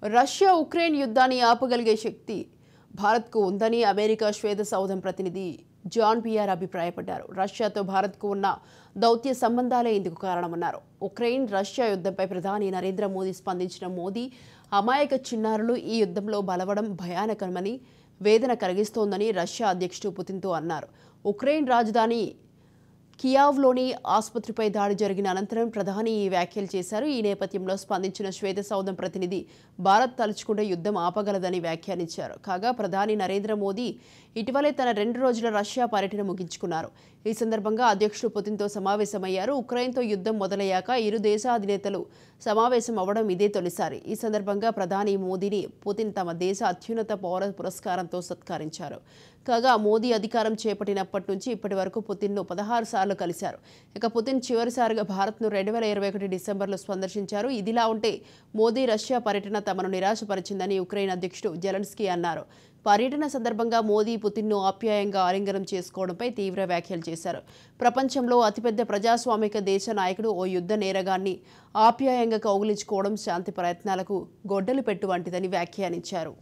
Russia Ukraine యుద్ధాన్ని ఆపగలిగే శక్తి భారత్కు ఉందని అమెరికా శ్వేత సౌధం ప్రతినిధి జాన్ పియర్ అభిప్రాయపడ్డారు. రష్యాతో భారత్కు ఉన్న దౌత్య సంబంధాలే ఇందుకు కారణమన్నారు. ఉక్రెయిన్ రష్యా యుద్ధంపై ప్రధాని నరేంద్ర మోదీ స్పందించిన మోదీ అమాయక చిన్నారులు ఈ యుద్ధంలో బలవడం భయానకమని వేదన కలిగిస్తోందని రష్యా అధ్యక్షుడు పుతిన్తో అన్నారు. ఉక్రెయిన్ రాజధాని కియావ్లోని ఆసుపత్రిపై దాడి జరిగిన అనంతరం ప్రధాని ఈ వ్యాఖ్యలు చేశారు. ఈ నేపథ్యంలో స్పందించిన శ్వేత సౌధం ప్రతినిధి భారత్ తలుచుకుంటే యుద్ధం ఆపగలదని వ్యాఖ్యానించారు. కాగా ప్రధాని నరేంద్ర మోదీ ఇటీవలే తన 2 రోజుల రష్యా పర్యటన ముగించుకున్నారు. ఈ సందర్భంగా అధ్యక్షుడు పుతిన్తో సమావేశమయ్యారు. ఉక్రెయిన్తో యుద్ధం మొదలయ్యాక ఇరు దేశాధినేతలు సమావేశం అవ్వడం ఇదే తొలిసారి. ఈ సందర్భంగా ప్రధాని మోదీని పుతిన్ తమ దేశ అత్యున్నత పౌర పురస్కారంతో సత్కరించారు. కాగా మోదీ అధికారం చేపట్టినప్పటి నుంచి ఇప్పటి వరకు పుతిన్ను 16 సార్లు కలిశారు. ఇక పుతిన్ చివరిసారిగా భారత్ను 2021 డిసెంబర్లో సందర్శించారు. ఇదిలా ఉంటే మోదీ రష్యా పర్యటన తమను నిరాశపరిచిందని ఉక్రెయిన్ అధ్యక్షుడు జెలెన్స్కీ అన్నారు. పర్యటన సందర్భంగా మోదీ పుతిన్ను ఆప్యాయంగా ఆలింగనం చేసుకోవడంపై తీవ్ర వ్యాఖ్యలు చేశారు. ప్రపంచంలో అతిపెద్ద ప్రజాస్వామిక దేశ నాయకుడు ఓ యుద్ధ నేరగాన్ని ఆప్యాయంగా కౌగిలించుకోవడం శాంతి ప్రయత్నాలకు గొడ్డలి పెట్టు వంటిదని వ్యాఖ్యానించారు.